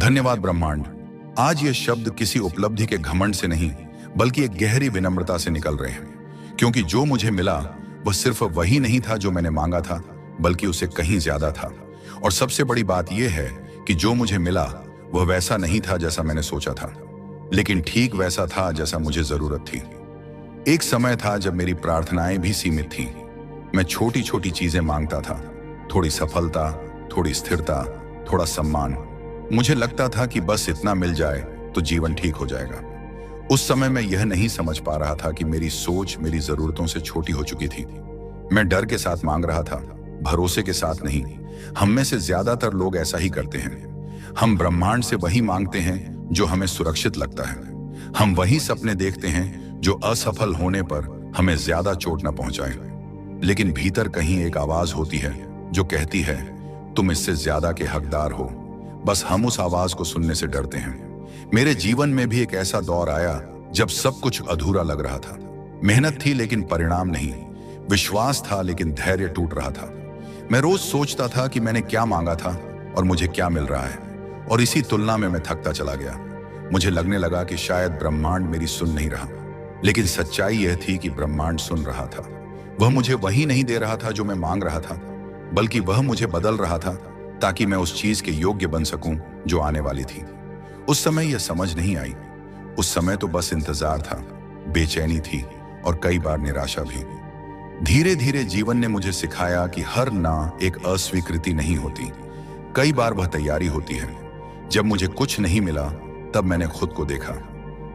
धन्यवाद ब्रह्मांड। आज ये शब्द किसी उपलब्धि के घमंड से नहीं, बल्कि एक गहरी विनम्रता से निकल रहे हैं, क्योंकि जो मुझे मिला वह सिर्फ वही नहीं था जो मैंने मांगा था, बल्कि उससे कहीं ज्यादा था। और सबसे बड़ी बात यह है कि जो मुझे मिला वह वैसा नहीं था जैसा मैंने सोचा था, लेकिन ठीक वैसा था जैसा मुझे जरूरत थी। एक समय था जब मेरी प्रार्थनाएं भी सीमित थीं। मैं छोटी छोटी चीजें मांगता था, थोड़ी सफलता, थोड़ी स्थिरता, थोड़ा सम्मान। मुझे लगता था कि बस इतना मिल जाए तो जीवन ठीक हो जाएगा। उस समय मैं यह नहीं समझ पा रहा था कि मेरी सोच मेरी जरूरतों से छोटी हो चुकी थी। मैं डर के साथ मांग रहा था, भरोसे के साथ नहीं। हम में से ज्यादातर लोग ऐसा ही करते हैं। हम ब्रह्मांड से वही मांगते हैं जो हमें सुरक्षित लगता है। हम वही सपने देखते हैं जो असफल होने पर हमें ज्यादा चोट न पहुंचाए। लेकिन भीतर कहीं एक आवाज होती है जो कहती है, तुम इससे ज्यादा के हकदार हो। बस हम उस आवाज को सुनने से डरते हैं। मेरे जीवन में भी एक ऐसा दौर आया जब सब कुछ अधूरा लग रहा था। मेहनत थी लेकिन परिणाम नहीं, विश्वास था लेकिन धैर्य टूट रहा था। मैं रोज सोचता था कि मैंने क्या मांगा था और मुझे क्या मिल रहा है, और इसी तुलना में मैं थकता चला गया। मुझे लगने लगा कि शायद ब्रह्मांड मेरी सुन नहीं रहा। लेकिन सच्चाई यह थी कि ब्रह्मांड सुन रहा था। वह मुझे वही नहीं दे रहा था जो मैं मांग रहा था, बल्कि वह मुझे बदल रहा था ताकि मैं उस चीज के योग्य बन सकूं जो आने वाली थी। उस समय यह समझ नहीं आई। उस समय तो बस इंतजार था, बेचैनी थी और कई बार निराशा भी। धीरे धीरे जीवन ने मुझे सिखाया कि हर ना एक अस्वीकृति नहीं होती, कई बार वह तैयारी होती है। जब मुझे कुछ नहीं मिला तब मैंने खुद को देखा।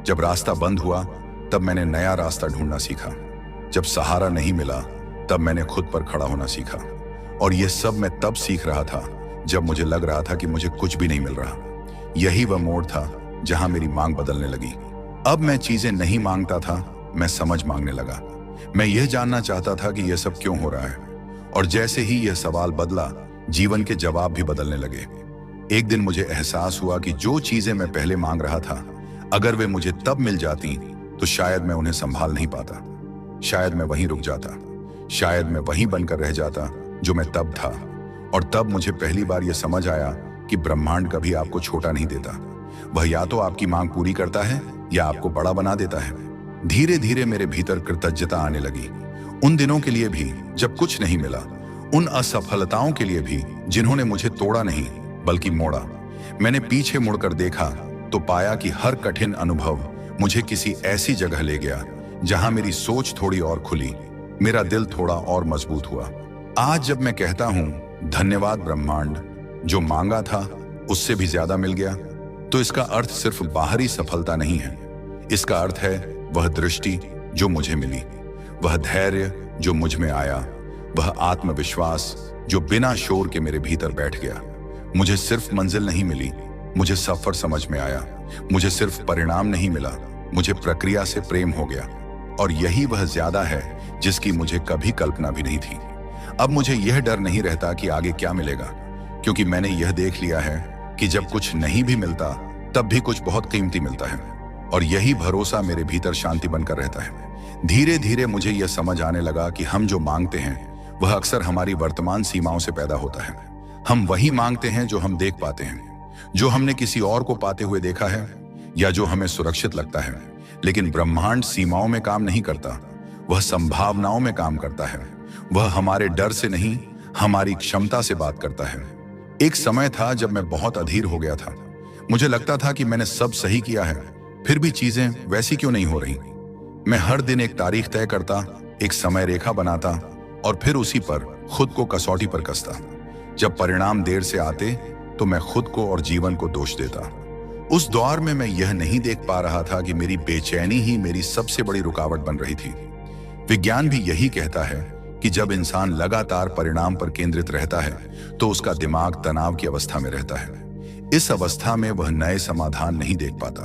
जब रास्ता बंद हुआ तब मैंने नया रास्ता ढूंढना सीखा। जब सहारा नहीं मिला तब मैंने खुद पर खड़ा होना सीखा। और यह सब मैं तब सीख रहा था जब मुझे लग रहा था कि मुझे कुछ भी नहीं मिल रहा। यही वह मोड़ था जहां मेरी मांग बदलने लगी। अब मैं चीजें नहीं मांगता था, मैं समझ मांगने लगा। मैं यह जानना चाहता था कि यह सब क्यों हो रहा है। और जैसे ही यह सवाल बदला, जीवन के जवाब भी बदलने लगे। एक दिन मुझे एहसास हुआ कि जो चीजें मैं पहले मांग रहा था, अगर वे मुझे तब मिल जाती तो शायद मैं उन्हें संभाल नहीं पाता। शायद मैं वहीं रुक जाता। शायद मैं वहीं बनकर रह जाता जो मैं तब था। और तब मुझे पहली बार यह समझ आया कि ब्रह्मांड कभी आपको छोटा नहीं देता। वह या तो आपकी मांग पूरी करता है या आपको बड़ा बना देता है। धीरे धीरे मेरे भीतर कृतज्ञता आने लगी, उन दिनों के लिए भी जब कुछ नहीं मिला, उन असफलताओं के लिए भी जिन्होंने मुझे तोड़ा नहीं बल्कि मोड़ा। मैंने पीछे मुड़कर देखा तो पाया कि हर कठिन अनुभव मुझे किसी ऐसी जगह ले गया जहां मेरी सोच थोड़ी और खुली, मेरा दिल थोड़ा और मजबूत हुआ। आज जब मैं कहता हूं धन्यवाद ब्रह्मांड, जो मांगा था उससे भी ज्यादा मिल गया, तो इसका अर्थ सिर्फ बाहरी सफलता नहीं है। इसका अर्थ है वह दृष्टि जो मुझे मिली, वह धैर्य जो मुझ में आया, वह आत्मविश्वास जो बिना शोर के मेरे भीतर बैठ गया। मुझे सिर्फ मंजिल नहीं मिली, मुझे सफर समझ में आया। मुझे सिर्फ परिणाम नहीं मिला, मुझे प्रक्रिया से प्रेम हो गया। और यही वह ज्यादा है जिसकी मुझे कभी कल्पना भी नहीं थी। अब मुझे यह डर नहीं रहता कि आगे क्या मिलेगा, क्योंकि मैंने यह देख लिया है कि जब कुछ नहीं भी मिलता तब भी कुछ बहुत कीमती मिलता है। और यही भरोसा मेरे भीतर शांति बनकर रहता है। धीरे धीरे मुझे यह समझ आने लगा कि हम जो मांगते हैं वह अक्सर हमारी वर्तमान सीमाओं से पैदा होता है। हम वही मांगते हैं जो हम देख पाते हैं, जो हमने किसी और को पाते हुए देखा है, या जो हमें सुरक्षित लगता है। लेकिन ब्रह्मांड सीमाओं में काम नहीं करता, वह संभावनाओं में काम करता है। वह हमारे डर से नहीं, हमारी क्षमता से बात करता है। एक समय था जब मैं बहुत अधीर हो गया था। मुझे लगता था कि मैंने सब सही किया है, फिर भी चीजें वैसी क्यों नहीं हो रही। मैं हर दिन एक तारीख तय करता, एक समय रेखा बनाता और फिर उसी पर खुद को कसौटी पर कसता। जब परिणाम देर से आते तो मैं खुद को और जीवन को दोष देता। उस दौर में मैं यह नहीं देख पा रहा था कि मेरी बेचैनी ही मेरी सबसे बड़ी रुकावट बन रही थी। विज्ञान भी यही कहता है कि जब इंसान लगातार परिणाम पर केंद्रित रहता है तो उसका दिमाग तनाव की अवस्था में रहता है। इस अवस्था में वह नए समाधान नहीं देख पाता।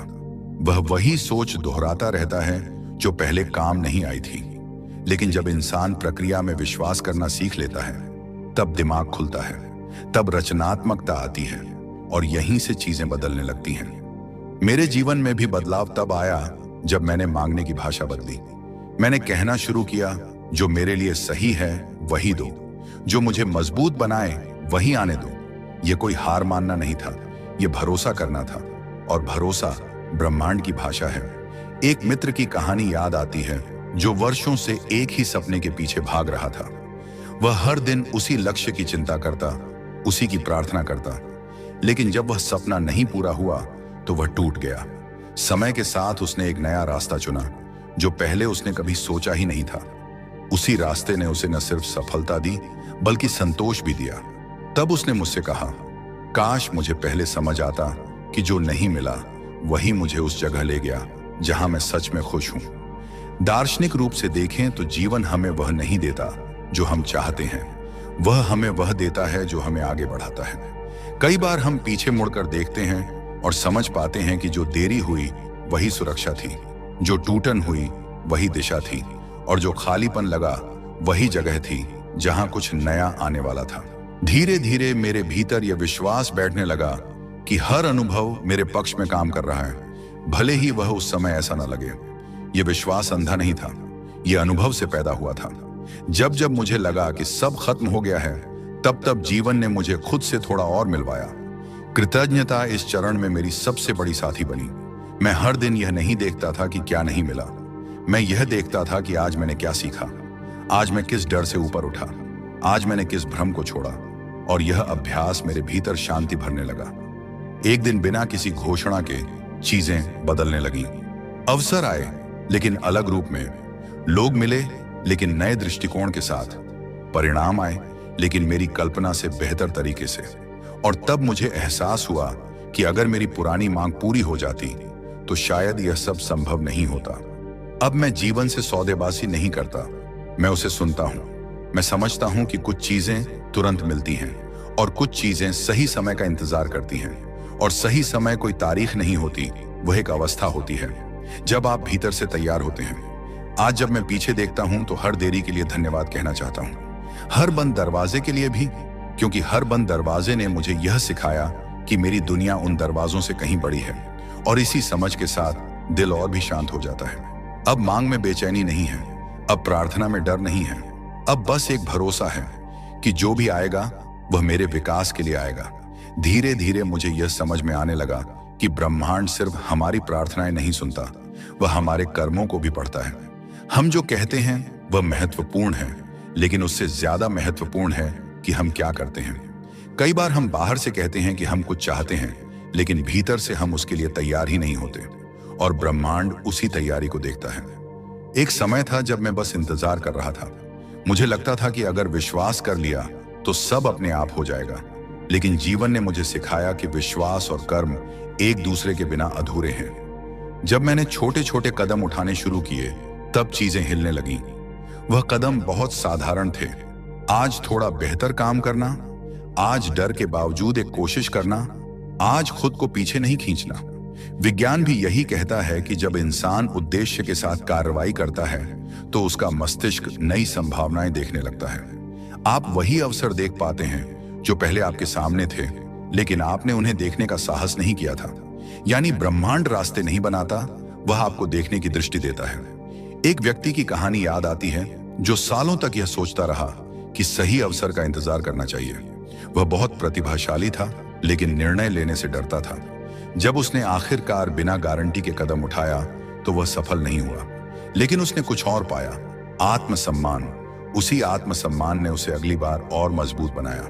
वह वही सोच दोहराता रहता है जो पहले काम नहीं आई थी। लेकिन जब इंसान प्रक्रिया में विश्वास करना सीख लेता है तब दिमाग खुलता है, तब रचनात्मकता आती है और यहीं से चीजें बदलने लगती हैं। मेरे जीवन में भी बदलाव तब आया जब मैंने मांगने की भाषा बदली। मैंने कहना शुरू किया, जो मेरे लिए सही है वही दो, जो मुझे मजबूत बनाए वही आने दो। यह कोई हार मानना नहीं था, ये भरोसा करना था, और भरोसा ब्रह्मांड की भाषा है। एक मित्र की कहानी याद आती है जो वर्षों से एक ही सपने के पीछे भाग रहा था। वह हर दिन उसी लक्ष्य की चिंता करता, उसी की प्रार्थना करता, लेकिन जब वह सपना नहीं पूरा हुआ तो वह टूट गया। समय के साथ उसने एक नया रास्ता चुना जो पहले उसने कभी सोचा ही नहीं था। उसी रास्ते ने उसे न सिर्फ सफलता दी बल्कि संतोष भी दिया। तब उसने मुझसे कहा, काश मुझे पहले समझ आता कि जो नहीं मिला वही मुझे उस जगह ले गया जहां मैं सच में खुश हूं। दार्शनिक रूप से देखें तो जीवन हमें वह नहीं देता जो हम चाहते हैं, वह हमें वह देता है जो हमें आगे बढ़ाता है। कई बार हम पीछे मुड़कर देखते हैं और समझ पाते हैं कि जो देरी हुई वही सुरक्षा थी, जो टूटन हुई वही दिशा थी, और जो खालीपन लगा वही जगह थी जहां कुछ नया आने वाला था। धीरे धीरे मेरे भीतर यह विश्वास बैठने लगा कि हर अनुभव मेरे पक्ष में काम कर रहा है, भले ही वह उस समय ऐसा न लगे। यह विश्वास अंधा नहीं था, यह अनुभव से पैदा हुआ था। जब जब मुझे लगा कि सब खत्म हो गया है, तब तब जीवन ने मुझे खुद से थोड़ा और मिलवाया। कृतज्ञता इस चरण में मेरी सबसे बड़ी साथी बनी। मैं हर दिन यह नहीं देखता था कि क्या नहीं मिला, मैं यह देखता था कि आज मैंने क्या सीखा, आज मैं किस डर से ऊपर उठा, आज मैंने किस भ्रम को छोड़ा, और यह अभ्यास मेरे भीतर शांति भरने लगा। एक दिन बिना किसी घोषणा के चीजें बदलने लगीं। अवसर आए लेकिन अलग रूप में, लोग मिले लेकिन नए दृष्टिकोण के साथ, परिणाम आए लेकिन मेरी कल्पना से बेहतर तरीके से। और तब मुझे एहसास हुआ कि अगर मेरी पुरानी मांग पूरी हो जाती तो शायद यह सब संभव नहीं होता। अब मैं जीवन से सौदेबाजी नहीं करता, मैं उसे सुनता हूं। मैं समझता हूं कि कुछ चीजें तुरंत मिलती हैं और कुछ चीजें सही समय का इंतजार करती हैं, और सही समय कोई तारीख नहीं होती, वह एक अवस्था होती है जब आप भीतर से तैयार होते हैं। आज जब मैं पीछे देखता हूं तो हर देरी के लिए धन्यवाद कहना चाहता हूं, हर बंद दरवाजे के लिए भी, क्योंकि हर बंद दरवाजे ने मुझे यह सिखाया कि मेरी दुनिया उन दरवाजों से कहीं बड़ी है। और इसी समझ के साथ दिल और भी शांत हो जाता है। अब मांग में बेचैनी नहीं है, अब प्रार्थना में डर नहीं है, अब बस एक भरोसा है कि जो भी आएगा वह मेरे विकास के लिए आएगा। धीरे धीरे मुझे यह समझ में आने लगा कि ब्रह्मांड सिर्फ हमारी प्रार्थनाएं नहीं सुनता, वह हमारे कर्मों को भी पढ़ता है। हम जो कहते हैं वह महत्वपूर्ण है, लेकिन उससे ज्यादा महत्वपूर्ण है कि हम क्या करते हैं। कई बार हम बाहर से कहते हैं कि हम कुछ चाहते हैं, लेकिन भीतर से हम उसके लिए तैयार ही नहीं होते, और ब्रह्मांड उसी तैयारी को देखता है। एक समय था जब मैं बस इंतजार कर रहा था। मुझे लगता था कि अगर विश्वास कर लिया तो सब अपने आप हो जाएगा, लेकिन जीवन ने मुझे सिखाया कि विश्वास और कर्म एक दूसरे के बिना अधूरे हैं। जब मैंने छोटे छोटे कदम उठाने शुरू किए तब चीजें हिलने लगीं। वह कदम बहुत साधारण थे, आज थोड़ा बेहतर काम करना, आज डर के बावजूद एक कोशिश करना, आज खुद को पीछे नहीं खींचना। विज्ञान भी यही कहता है कि जब इंसान उद्देश्य के साथ कार्रवाई करता है तो उसका मस्तिष्क नई संभावनाएं देखने लगता है। आप वही अवसर देख पाते हैं जो पहले आपके सामने थे, लेकिन आपने उन्हें देखने का साहस नहीं किया था। यानी ब्रह्मांड रास्ते नहीं बनाता, वह आपको देखने की दृष्टि देता है। एक व्यक्ति की कहानी याद आती है जो सालों तक यह सोचता रहा कि सही अवसर का इंतजार करना चाहिए। वह बहुत प्रतिभाशाली था, लेकिन निर्णय लेने से डरता था। जब उसने आखिरकार बिना गारंटी के कदम उठाया तो वह सफल नहीं हुआ, लेकिन उसने कुछ और पाया, आत्मसम्मान। उसी आत्मसम्मान ने उसे अगली बार और मजबूत बनाया,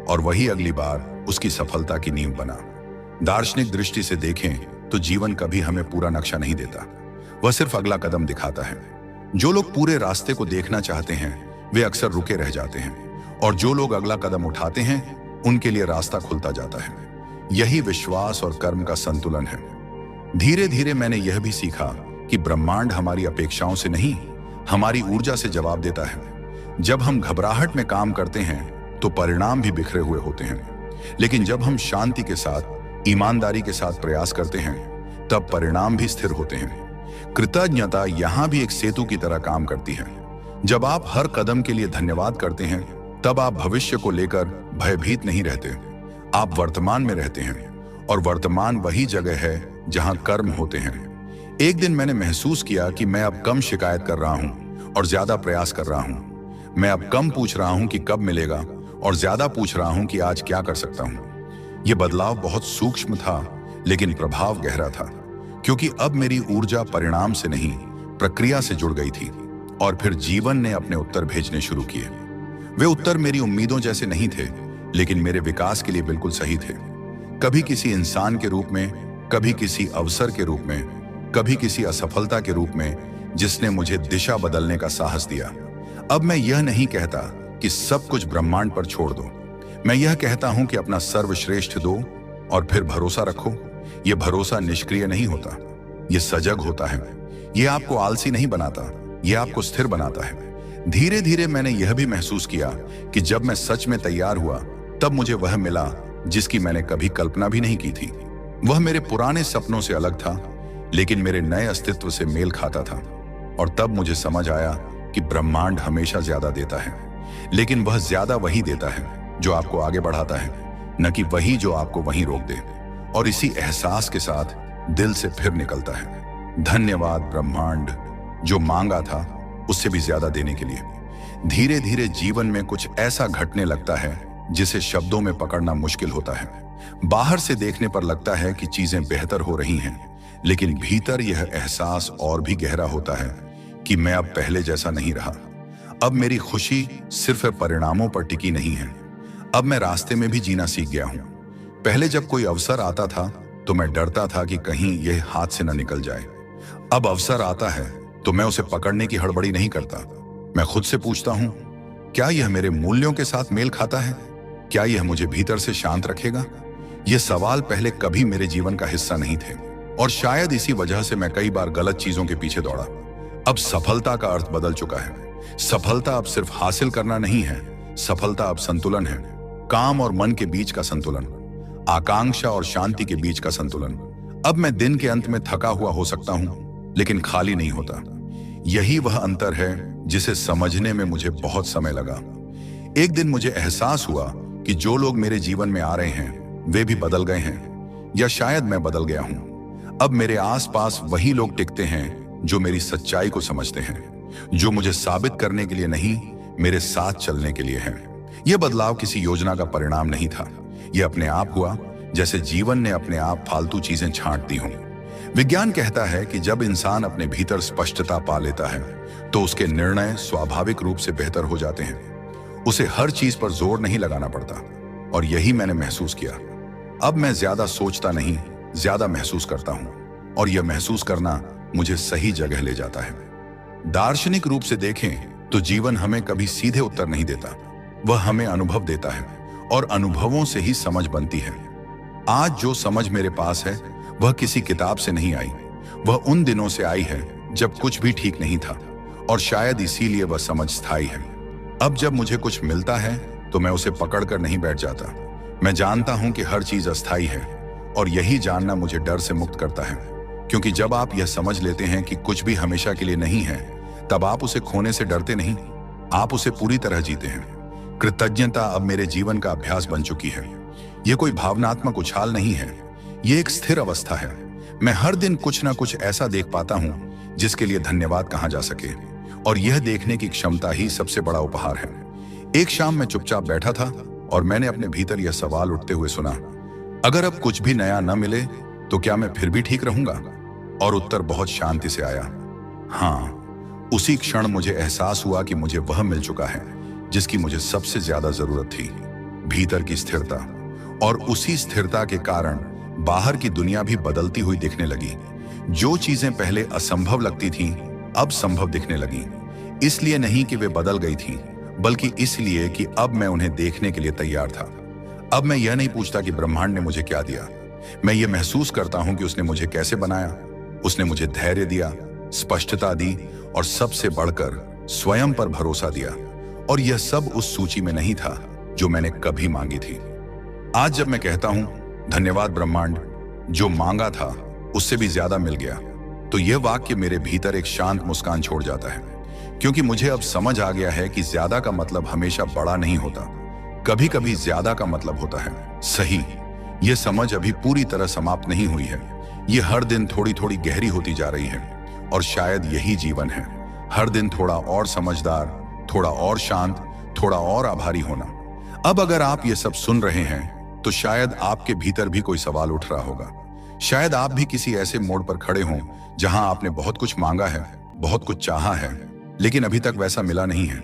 और वही अगली बार उसकी सफलता की नींव बना। दार्शनिक दृष्टि से देखें तो जीवन कभी हमें पूरा नक्शा नहीं देता, वह सिर्फ अगला कदम दिखाता है। जो लोग पूरे रास्ते को देखना चाहते हैं वे अक्सर रुके रह जाते हैं, और जो लोग अगला कदम उठाते हैं उनके लिए रास्ता खुलता जाता है। यही विश्वास और कर्म का संतुलन है। धीरे धीरे मैंने यह भी सीखा कि ब्रह्मांड हमारी अपेक्षाओं से नहीं, हमारी ऊर्जा से जवाब देता है। जब हम घबराहट में काम करते हैं तो परिणाम भी बिखरे हुए होते हैं, लेकिन जब हम शांति के साथ, ईमानदारी के साथ प्रयास करते हैं तब परिणाम भी स्थिर होते हैं। कृतज्ञता यहां भी एक सेतु की तरह काम करती है। जब आप हर कदम के लिए धन्यवाद करते हैं तब आप भविष्य को लेकर भयभीत नहीं रहते, आप वर्तमान में रहते हैं, और वर्तमान वही जगह है जहां कर्म होते हैं। एक दिन मैंने महसूस किया कि मैं अब कम शिकायत कर रहा हूं और ज्यादा प्रयास कर रहा हूं। मैं अब कम पूछ रहा हूं कि कब मिलेगा और ज्यादा पूछ रहा हूं कि आज क्या कर सकता हूं। यह बदलाव बहुत सूक्ष्म था, लेकिन प्रभाव गहरा था, क्योंकि अब मेरी ऊर्जा परिणाम से नहीं, प्रक्रिया से जुड़ गई थी। और फिर जीवन ने अपने उत्तर भेजने शुरू किए। वे उत्तर मेरी उम्मीदों जैसे नहीं थे, लेकिन मेरे विकास के लिए बिल्कुल सही थे। कभी किसी इंसान के रूप में, कभी किसी अवसर के रूप में, कभी किसी असफलता के रूप में, जिसने मुझे दिशा बदलने का साहस दिया। अब मैं यह नहीं कहता कि सब कुछ ब्रह्मांड पर छोड़ दो। मैं यह कहता हूं कि अपना सर्वश्रेष्ठ दो और फिर भरोसा रखो। यह भरोसा निष्क्रिय नहीं होता, यह सजग होता है। यह आपको आलसी नहीं बनाता, यह आपको स्थिर बनाता है। धीरे धीरे मैंने यह भी महसूस किया कि जब मैं सच में तैयार हुआ, तब मुझे वह मिला जिसकी मैंने कभी कल्पना भी नहीं की थी। वह मेरे पुराने सपनों से अलग था, लेकिन मेरे नए अस्तित्व से मेल खाता था। और तब मुझे समझ आया कि ब्रह्मांड हमेशा ज्यादा देता है, लेकिन वह ज्यादा वही देता है जो आपको आगे बढ़ाता है, न कि वही जो आपको वहीं रोक दे। और इसी एहसास के साथ दिल से फिर निकलता है, धन्यवाद ब्रह्मांड, जो मांगा था उससे भी ज्यादा देने के लिए। धीरे धीरे जीवन में कुछ ऐसा घटने लगता है जिसे शब्दों में पकड़ना मुश्किल होता है। बाहर से देखने पर लगता है कि चीजें बेहतर हो रही हैं, लेकिन भीतर यह एहसास और भी गहरा होता है कि मैं अब पहले जैसा नहीं रहा। अब मेरी खुशी सिर्फ परिणामों पर टिकी नहीं है, अब मैं रास्ते में भी जीना सीख गया हूं। पहले जब कोई अवसर आता था तो मैं डरता था कि कहीं यह हाथ से न निकल जाए। अब अवसर आता है तो मैं उसे पकड़ने की हड़बड़ी नहीं करता। मैं खुद से पूछता हूं, क्या यह मेरे मूल्यों के साथ मेल खाता है? क्या यह मुझे भीतर से शांत रखेगा? ये सवाल पहले कभी मेरे जीवन का हिस्सा नहीं थे, और शायद इसी वजह से मैं कई बार गलत चीजों के पीछे दौड़ा। अब सफलता का अर्थ बदल चुका है। सफलता अब सिर्फ हासिल करना नहीं है, सफलता अब संतुलन है। काम और मन के बीच का संतुलन, आकांक्षा और शांति के बीच का संतुलन। अब मैं दिन के अंत में थका हुआ हो सकता हूं, लेकिन खाली नहीं होता। यही वह अंतर है जिसे समझने में मुझे बहुत समय लगा। एक दिन मुझे एहसास हुआ कि जो लोग मेरे जीवन में आ रहे हैं वे भी बदल गए हैं, या शायद मैं बदल गया हूं। अब मेरे आसपास वही लोग टिकते हैं जो मेरी सच्चाई को समझते हैं, जो मुझे साबित करने के लिए नहीं, मेरे साथ चलने के लिए है। यह बदलाव किसी योजना का परिणाम नहीं था, यह अपने आप हुआ, जैसे जीवन ने अपने आप फालतू चीजें छांट दी हों। विज्ञान कहता है कि जब इंसान अपने भीतर स्पष्टता पा लेता है तो उसके निर्णय स्वाभाविक रूप से बेहतर हो जाते हैं। उसे हर चीज पर जोर नहीं लगाना पड़ता, और यही मैंने महसूस किया। अब मैं ज्यादा सोचता नहीं, ज्यादा महसूस करता हूं, और यह महसूस करना मुझे सही जगह ले जाता है। दार्शनिक रूप से देखें तो जीवन हमें कभी सीधे उत्तर नहीं देता, वह हमें अनुभव देता है, और अनुभवों से ही समझ बनती है। आज जो समझ मेरे पास है वह किसी किताब से नहीं आई, वह उन दिनों से आई है जब कुछ भी ठीक नहीं था, और शायद इसीलिए वह समझ स्थायी है। अब जब मुझे कुछ मिलता है तो मैं उसे पकड़कर नहीं बैठ जाता। मैं जानता हूं कि हर चीज अस्थायी है, और यही जानना मुझे डर से मुक्त करता है, क्योंकि जब आप यह समझ लेते हैं कि कुछ भी हमेशा के लिए नहीं है, तब आप उसे खोने से डरते नहीं, आप उसे पूरी तरह जीते हैं। कृतज्ञता अब मेरे जीवन का अभ्यास बन चुकी है। यह कोई भावनात्मक उछाल नहीं है, यह एक स्थिर अवस्था है। मैं हर दिन कुछ ना कुछ ऐसा देख पाता हूं जिसके लिए धन्यवाद कहा जा सके, और यह देखने की क्षमता ही सबसे बड़ा उपहार है। एक शाम मैं चुपचाप बैठा था और मैंने अपने भीतर यह सवाल उठते हुए सुना, अगर अब कुछ भी नया न मिले तो क्या मैं फिर भी ठीक रहूंगा? और उत्तर बहुत शांति से आया, हाँ। उसी क्षण मुझे एहसास हुआ कि मुझे वह मिल चुका है जिसकी मुझे सबसे ज्यादा जरूरत थी, भीतर की स्थिरता। और उसी स्थिरता के कारण बाहर की दुनिया भी बदलती हुई दिखने लगी। जो चीजें पहले असंभव लगती थीं, अब संभव दिखने लगी। इसलिए नहीं कि वे बदल गई थीं, बल्कि इसलिए कि अब मैं उन्हें देखने के लिए तैयार था। अब मैं यह नहीं पूछता कि ब्रह्मांड ने मुझे क्या दिया, मैं ये महसूस करता हूं कि उसने मुझे कैसे बनाया। उसने मुझे धैर्य दिया, स्पष्टता दी, और सबसे बढ़कर स्वयं पर भरोसा दिया। और यह सब उस सूची में नहीं था जो मैंने कभी मांगी थी। आज जब मैं कहता हूं, धन्यवाद ब्रह्मांड, जो मांगा था उससे भी ज्यादा मिल गया, तो यह वाक्य मेरे भीतर एक शांत मुस्कान छोड़ जाता है, क्योंकि मुझे अब समझ आ गया है कि ज्यादा का मतलब हमेशा बड़ा नहीं होता, कभी कभी ज्यादा का मतलब होता है सही। यह समझ अभी पूरी तरह समाप्त नहीं हुई है, यह हर दिन थोड़ी थोड़ी गहरी होती जा रही है, और शायद यही जीवन है, हर दिन थोड़ा और समझदार, थोड़ा और शांत, थोड़ा और आभारी होना। अब अगर आप ये सब सुन रहे हैं तो शायद आपके भीतर भी कोई सवाल उठ रहा होगा। शायद आप भी किसी ऐसे मोड़ पर खड़े हों जहां आपने बहुत कुछ मांगा है, बहुत कुछ चाहा है, लेकिन अभी तक वैसा मिला नहीं है।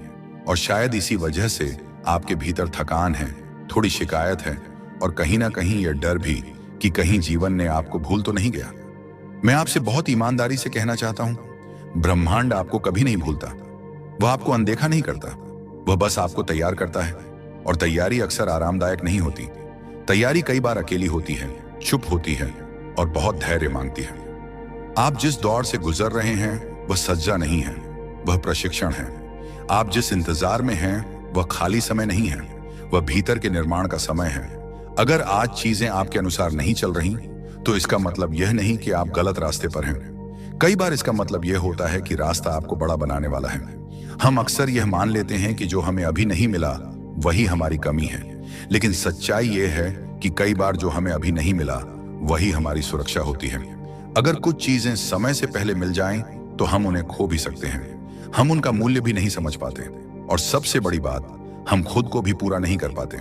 और शायद इसी वजह से आपके भीतर थकान है, थोड़ी शिकायत है और कहीं ना कहीं यह डर भी कि कहीं जीवन ने आपको भूल तो नहीं गया। मैं आपसे बहुत ईमानदारी से कहना चाहता हूं, ब्रह्मांड आपको कभी नहीं भूलता। वह आपको अनदेखा नहीं करता, वह बस आपको तैयार करता है। और तैयारी अक्सर आरामदायक नहीं होती। तैयारी कई बार अकेली होती है, चुप होती है और बहुत धैर्य मांगती है। आप जिस दौर से गुजर रहे हैं वह सज्जा नहीं है, वह प्रशिक्षण है। आप जिस इंतजार में हैं वह खाली समय नहीं है, वह भीतर के निर्माण का समय है। अगर आज चीजें आपके अनुसार नहीं चल रही तो इसका मतलब यह नहीं कि आप गलत रास्ते पर हैं। कई बार इसका मतलब यह होता है कि रास्ता आपको बड़ा बनाने वाला है। हम अक्सर यह मान लेते हैं कि जो हमें अभी नहीं मिला वही हमारी कमी है, लेकिन सच्चाई यह है कि कई बार जो हमें अभी नहीं मिला वही हमारी सुरक्षा होती है। अगर कुछ चीजें समय से पहले मिल जाएं तो हम उन्हें खो भी सकते हैं। हम उनका मूल्य भी नहीं समझ पाते और सबसे बड़ी बात, हम खुद को भी पूरा नहीं कर पाते।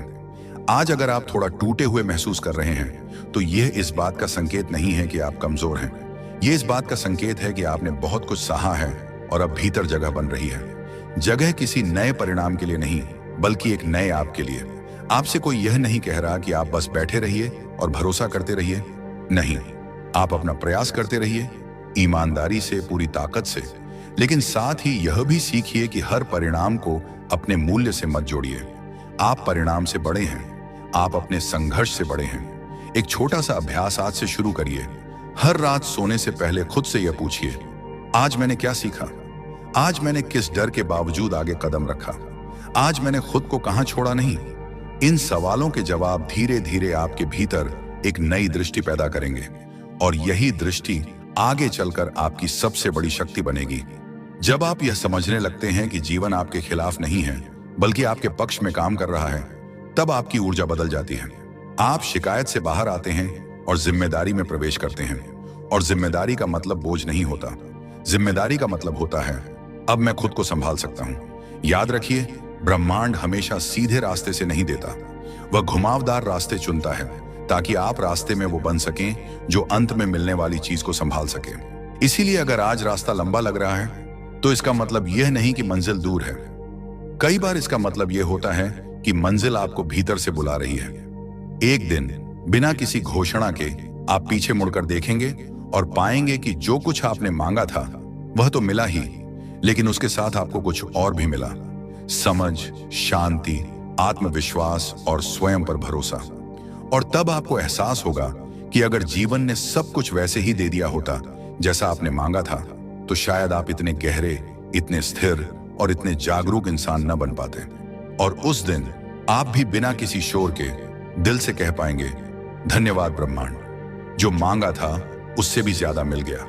आज अगर आप थोड़ा टूटे हुए महसूस कर रहे हैं तो यह इस बात का संकेत नहीं है कि आप कमजोर हैं। यह इस बात का संकेत है कि आपने बहुत कुछ सहा है और अब भीतर जगह बन रही है। जगह किसी नए परिणाम के लिए नहीं, बल्कि एक नए आप के लिए। आपसे कोई यह नहीं कह रहा कि आप बस बैठे रहिए और भरोसा करते रहिए। नहीं, आप अपना प्रयास करते रहिए, ईमानदारी से, पूरी ताकत से। लेकिन साथ ही यह भी सीखिए कि हर परिणाम को अपने मूल्य से मत जोड़िए। आप परिणाम से बड़े हैं, आप अपने संघर्ष से बड़े हैं। एक छोटा सा अभ्यास आज से शुरू करिए। हर रात सोने से पहले खुद से यह पूछिए, आज मैंने क्या सीखा? आज मैंने किस डर के बावजूद आगे कदम रखा? आज मैंने खुद को कहां छोड़ा नहीं? इन सवालों के जवाब धीरे धीरे आपके भीतर एक नई दृष्टि पैदा करेंगे और यही दृष्टि आगे चलकर आपकी सबसे बड़ी शक्ति बनेगी। जब आप यह समझने लगते हैं कि जीवन आपके खिलाफ नहीं है बल्कि आपके पक्ष में काम कर रहा है, तब आपकी ऊर्जा बदल जाती है। आप शिकायत से बाहर आते हैं और जिम्मेदारी में प्रवेश करते हैं। और जिम्मेदारी का मतलब बोझ नहीं होता। जिम्मेदारी का मतलब होता है, अब मैं खुद को संभाल सकता हूं। याद रखिए, ब्रह्मांड हमेशा सीधे रास्ते से नहीं देता, वह घुमावदार रास्ते चुनता है ताकि आप रास्ते में वो बन सकें जो अंत में मिलने वाली चीज को संभाल सके। इसीलिए अगर आज रास्ता लंबा लग रहा है तो इसका मतलब यह नहीं कि मंजिल दूर है। कई बार इसका मतलब यह होता है कि मंजिल आपको भीतर से बुला रही है। एक दिन बिना किसी घोषणा के आप पीछे मुड़कर देखेंगे और पाएंगे कि जो कुछ आपने मांगा था वह तो मिला ही, लेकिन उसके साथ आपको कुछ और भी मिला। समझ, शांति, आत्मविश्वास और स्वयं पर भरोसा। और तब आपको एहसास होगा कि अगर जीवन ने सब कुछ वैसे ही दे दिया होता जैसा आपने मांगा था, तो शायद आप इतने गहरे, इतने स्थिर और इतने जागरूक इंसान न बन पाते। और उस दिन आप भी बिना किसी शोर के दिल से कह पाएंगे, धन्यवाद ब्रह्मांड, जो मांगा था उससे भी ज्यादा मिल गया।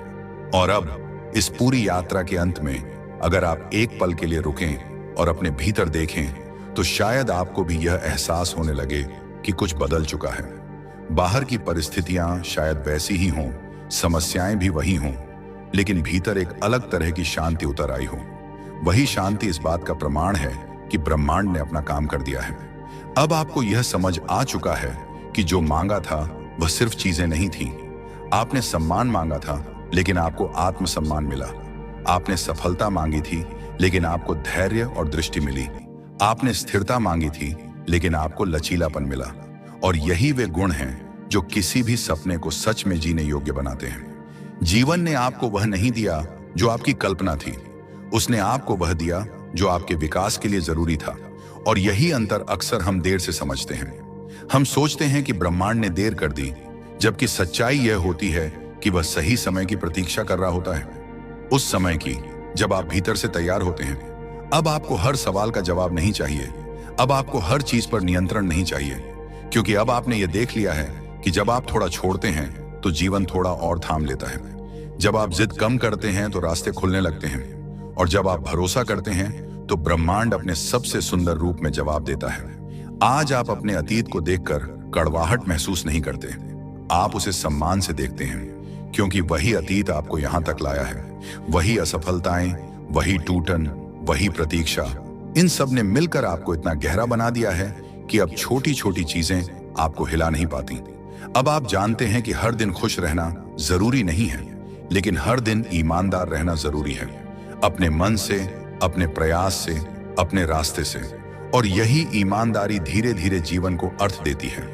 और अब इस पूरी यात्रा के अंत में अगर आप एक पल के लिए रुकें और अपने भीतर देखें तो शायद आपको भी यह एहसास होने लगे कि कुछ बदल चुका है। बाहर की परिस्थितियां शायद वैसी ही हों, समस्याएं भी वही हों, लेकिन भीतर एक अलग तरह की शांति उतर आई हो। वही शांति इस बात का प्रमाण है कि ब्रह्मांड ने अपना काम कर दिया है। अब आपको यह समझ आ चुका है कि जो मांगा था वह सिर्फ चीजें नहीं थीं। आपने सम्मान मांगा था लेकिन आपको आत्मसम्मान मिला। आपने सफलता मांगी थी लेकिन आपको धैर्य और दृष्टि मिली। आपने स्थिरता मांगी थी लेकिन आपको लचीलापन मिला। और यही वे गुण हैं जो किसी भी सपने को सच में जीने योग्य बनाते हैं। जीवन ने आपको वह नहीं दिया जो आपकी कल्पना थी, उसने आपको वह दिया जो आपके विकास के लिए जरूरी था। और यही अंतर अक्सर हम देर से समझते हैं। हम सोचते हैं कि ब्रह्मांड ने देर कर दी, जबकि सच्चाई यह होती है कि वह सही समय की प्रतीक्षा कर रहा होता है। उस समय की जब आप भीतर से तैयार होते हैं। अब आपको हर सवाल का जवाब नहीं चाहिए, अब आपको हर चीज पर नियंत्रण नहीं चाहिए, क्योंकि अब आपने यह देख लिया है कि जब आप थोड़ा छोड़ते हैं तो जीवन थोड़ा और थाम लेता है। जब आप जिद कम करते हैं तो रास्ते खुलने लगते हैं, और जब आप भरोसा करते हैं तो ब्रह्मांड अपने सबसे सुंदर रूप में जवाब देता है। आज आप अपने अतीत को देखकर कड़वाहट महसूस नहीं करते, आप उसे सम्मान से देखते हैं, क्योंकि वही अतीत आपको यहां तक लाया है। वही असफलताएं, वही टूटन, वही प्रतीक्षा, इन सब ने मिलकर आपको इतना गहरा बना दिया है कि अब छोटी छोटी चीजें आपको हिला नहीं पाती। अब आप जानते हैं कि हर दिन खुश रहना जरूरी नहीं है, लेकिन हर दिन ईमानदार रहना जरूरी है, अपने मन से, अपने प्रयास से, अपने रास्ते से। और यही ईमानदारी धीरे धीरे जीवन को अर्थ देती है।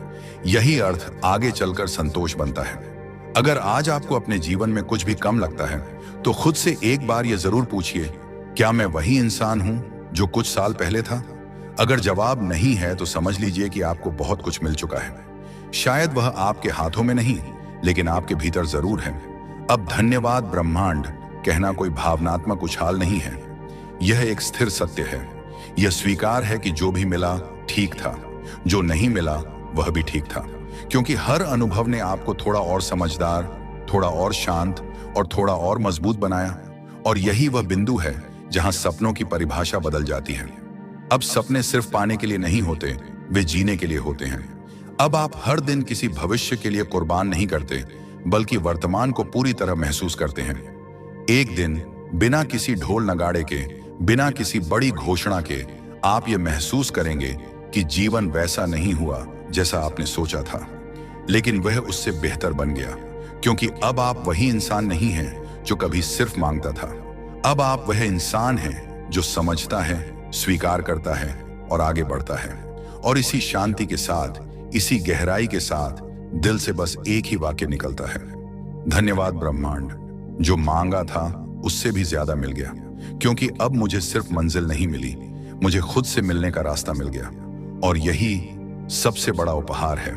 यही अर्थ आगे चलकर संतोष बनता है। अगर आज आपको अपने जीवन में कुछ भी कम लगता है तो खुद से एक बार यह जरूर पूछिए, क्या मैं वही इंसान हूं जो कुछ साल पहले था? अगर जवाब नहीं है तो समझ लीजिए कि आपको बहुत कुछ मिल चुका है। शायद वह आपके हाथों में नहीं, लेकिन आपके भीतर जरूर है। अब धन्यवाद ब्रह्मांड कहना कोई भावनात्मक उछाल नहीं है, यह एक स्थिर सत्य है। यह स्वीकार है कि जो भी मिला ठीक था, जो नहीं मिला वह भी ठीक था, क्योंकि हर अनुभव ने आपको थोड़ा और समझदार, थोड़ा और शांत और थोड़ा और मजबूत बनाया। और यही वह बिंदु है जहां सपनों की परिभाषा बदल जाती है। अब सपने सिर्फ पाने के लिए नहीं होते, वे जीने के लिए होते हैं। अब आप हर दिन किसी भविष्य के लिए कुर्बान नहीं करते, बल्कि वर्तमान को पूरी तरह महसूस करते हैं। एक दिन बिना किसी ढोल नगाड़े के, बिना किसी बड़ी घोषणा के, आप ये महसूस करेंगे कि जीवन वैसा नहीं हुआ जैसा आपने सोचा था, लेकिन वह उससे बेहतर बन गया, क्योंकि अब आप वही इंसान नहीं हैं जो कभी सिर्फ मांगता था। अब आप वह इंसान हैं जो समझता है, स्वीकार करता है और आगे बढ़ता है। और इसी शांति के साथ, इसी गहराई के साथ दिल से बस एक ही वाक्य निकलता है, धन्यवाद ब्रह्मांड, जो मांगा था उससे भी ज्यादा मिल गया। क्योंकि अब मुझे सिर्फ मंजिल नहीं मिली, मुझे खुद से मिलने का रास्ता मिल गया। और यही सबसे बड़ा उपहार है।